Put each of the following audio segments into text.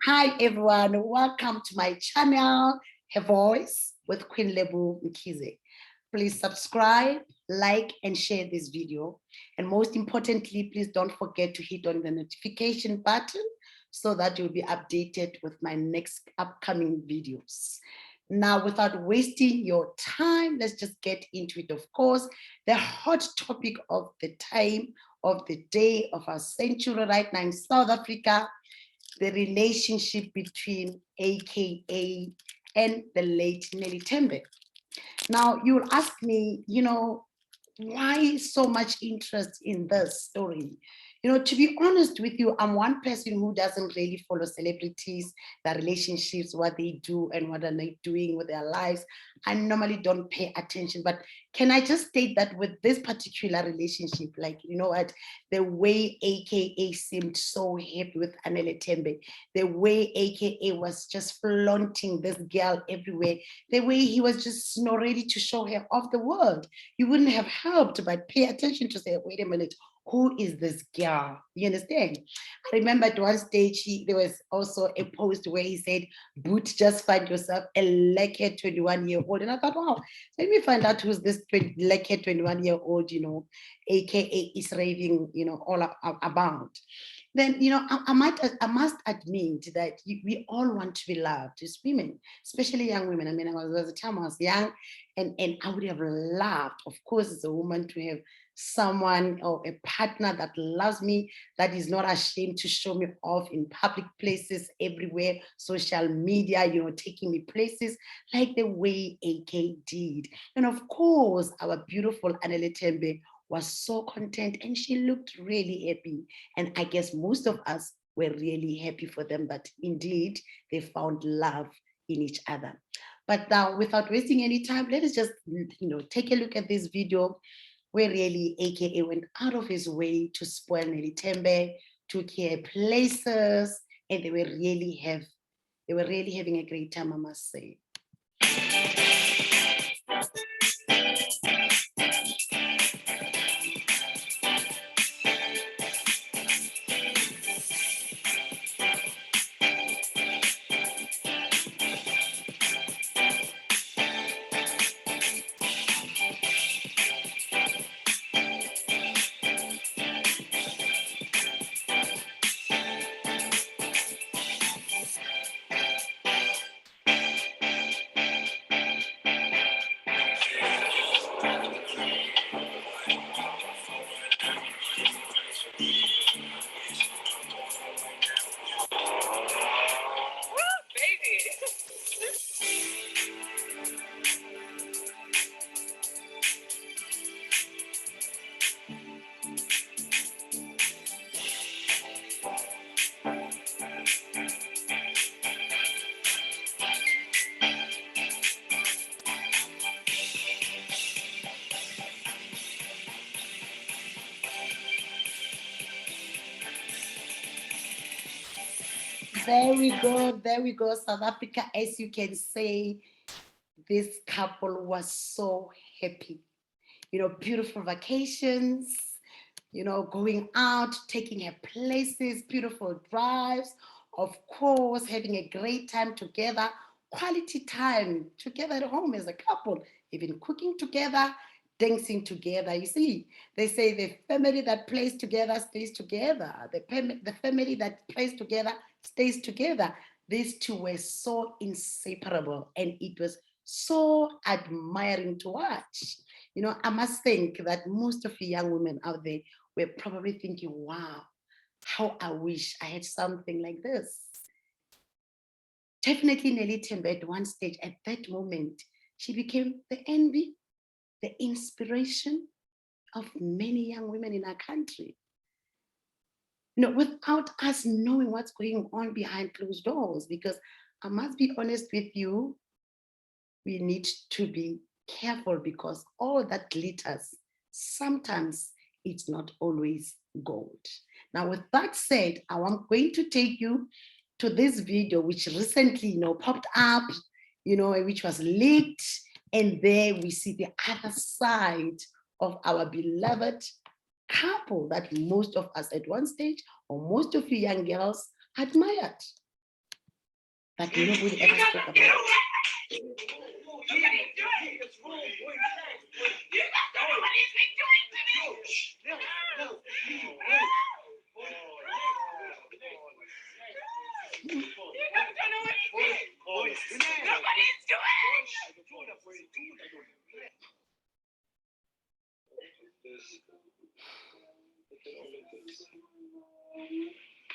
Hi everyone, welcome to my channel, Her Voice with Queen Lebu Mkize. Please subscribe, like, and share this video. And most importantly, please don't forget to hit on the notification button so that you'll be updated with my next upcoming videos. Now, without wasting your time, let's just get into it. Of course, the hot topic of the time, of the day, of our century right now in South Africa, the relationship between AKA and the late Neli Tembe. Now, you'll ask me, why so much interest in this story? To be honest with you, I'm one person who doesn't really follow celebrities, their relationships, what they do and what are they doing with their lives. I normally don't pay attention, but can I just state that with this particular relationship, like, the way AKA seemed so happy with Anele Tembe, the way AKA was just flaunting this girl everywhere, the way he was just ready to show her off the world, you wouldn't have helped but pay attention to say, wait a minute, who is this girl? You understand? I remember at one stage, there was also a post where he said, Boot, just find yourself a lekker 21-year-old. And I thought, wow, let me find out who's this lekker 21-year-old, AKA is raving, all about. Then, I must admit that we all want to be loved as women, especially young women. I mean, there was a time I was young and I would have loved, of course, as a woman, to have someone or a partner that loves me, that is not ashamed to show me off in public places, everywhere, social media, taking me places like the way AK did. And of course, our beautiful Anele Tembe was so content and she looked really happy. And I guess most of us were really happy for them that indeed they found love in each other. But now, without wasting any time, let us just, take a look at this video where really AKA went out of his way to spoil Neli Tembe, took her places, and they were really having a great time, I must say. There we go, South Africa. As you can say, this couple was so happy. Beautiful vacations, going out, taking her places, beautiful drives, of course, having a great time together, quality time together at home as a couple, even cooking together, dancing together. You see, they say the family that plays together stays together. The family that plays together stays together. These two were so inseparable and it was so admiring to watch. I must think that most of the young women out there were probably thinking, wow, how I wish I had something like this. Definitely Neli Tembe at one stage, at that moment, she became the envy, the inspiration of many young women in our country. Without us knowing what's going on behind closed doors, because I must be honest with you, we need to be careful because all that glitters, sometimes it's not always gold. Now, with that said, I'm going to take you to this video, which recently, popped up, which was leaked. And there we see the other side of our beloved couple that most of us at one stage, or most of you young girls, admired. but nobody ever spoke about it.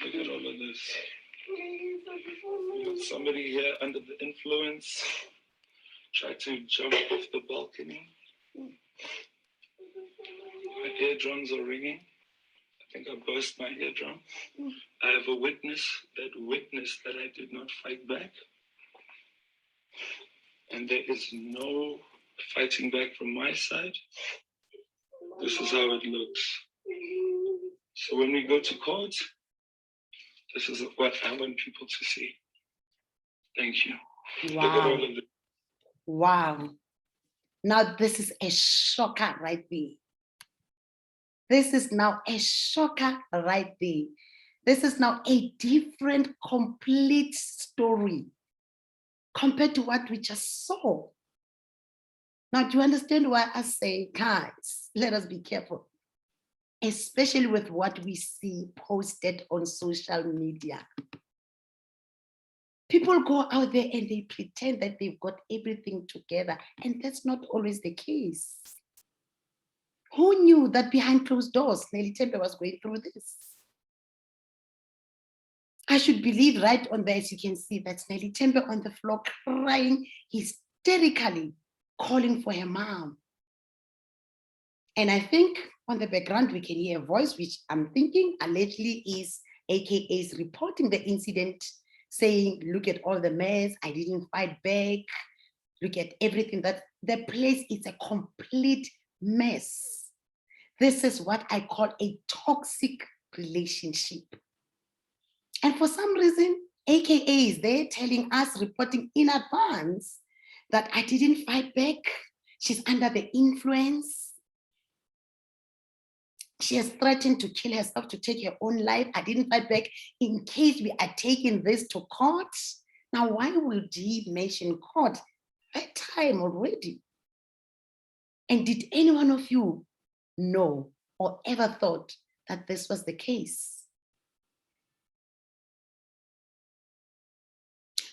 Look at all of this. Somebody here under the influence tried to jump off the balcony. My eardrums are ringing. I think I burst my eardrum. I have a witness that I did not fight back. And there is no fighting back from my side. This is how it looks. So when we go to court, this is what I want people to see. Thank you. Wow. Look at all of this. Wow. Now this is a shocker right there. This is now a shocker right there. This is now a different, complete story compared to what we just saw. Now, do you understand why I say, guys, let us be careful, especially with what we see posted on social media. People go out there and they pretend that they've got everything together, and that's not always the case. Who knew that behind closed doors, Neli Tembe was going through this? I should believe right on there, as you can see, that's Neli Tembe on the floor crying hysterically, calling for her mom. And I think on the background, we can hear a voice, which I'm thinking allegedly is AKA's reporting the incident, saying, look at all the mess, I didn't fight back, look at everything, that the place is a complete mess. This is what I call a toxic relationship. And for some reason, AKA is there telling us, reporting in advance, that I didn't fight back. She's under the influence. She has threatened to kill herself, to take her own life. I didn't fight back in case we are taking this to court. Now, why would he mention court that time already? And did any one of you know or ever thought that this was the case?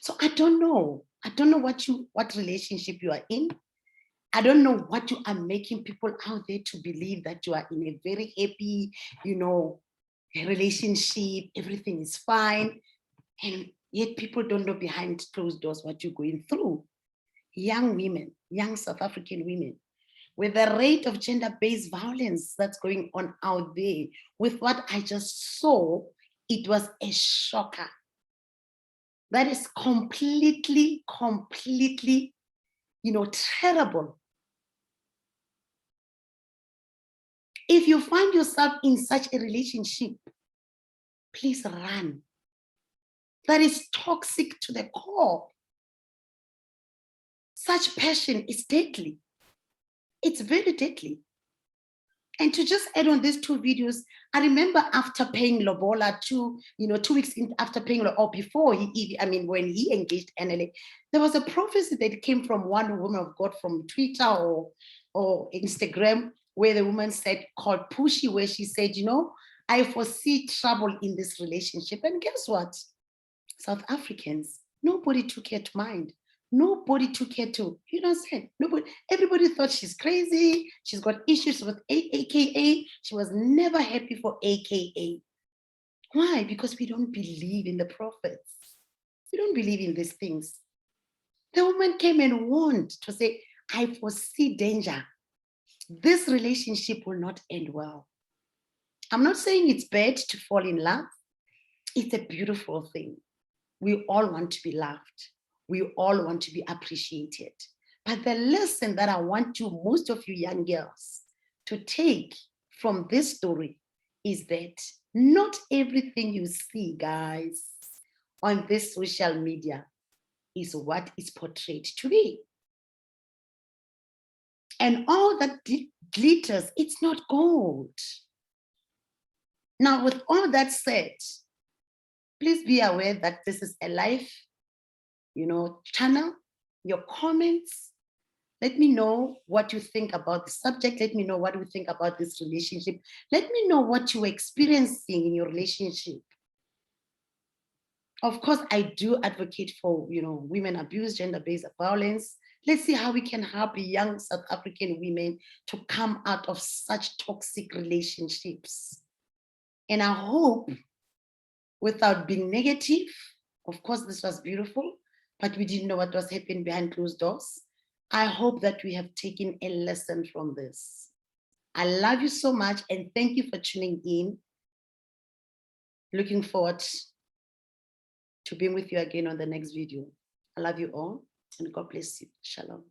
So I don't know. I don't know what relationship you are in. I don't know what you are making people out there to believe, that you are in a very happy, relationship, everything is fine. And yet people don't know behind closed doors what you're going through. Young women, young South African women, with the rate of gender-based violence that's going on out there, with what I just saw, it was a shocker. That is completely, terrible. If you find yourself in such a relationship, please run. That is toxic to the core. Such passion is deadly. It's very deadly. And to just add on these two videos, I remember after paying Lobola 2 weeks after paying, or before when he engaged Neli, there was a prophecy that came from one woman of God from Twitter or Instagram, where the woman said, called Pushy, where she said, I foresee trouble in this relationship. And guess what? South Africans, nobody took her to mind. Nobody took her to, everybody thought she's crazy. She's got issues with AKA. She was never happy for AKA. Why? Because we don't believe in the prophets. We don't believe in these things. The woman came and warned to say, I foresee danger. This relationship will not end well. I'm not saying it's bad to fall in love. It's a beautiful thing. We all want to be loved. We all want to be appreciated. But the lesson that I want most of you young girls, to take from this story is that not everything you see, guys, on this social media is what is portrayed to be. And all that glitters, it's not gold. Now, with all that said, please be aware that this is a life channel, your comments. Let me know what you think about the subject. Let me know what you think about this relationship. Let me know what you're experiencing in your relationship. Of course, I do advocate for, women abuse, gender-based violence. Let's see how we can help young South African women to come out of such toxic relationships. And I hope, without being negative, of course, this was beautiful, but we didn't know what was happening behind closed doors. I hope that we have taken a lesson from this. I love you so much, and thank you for tuning in. Looking forward to being with you again on the next video. I love you all, and God bless you. Shalom.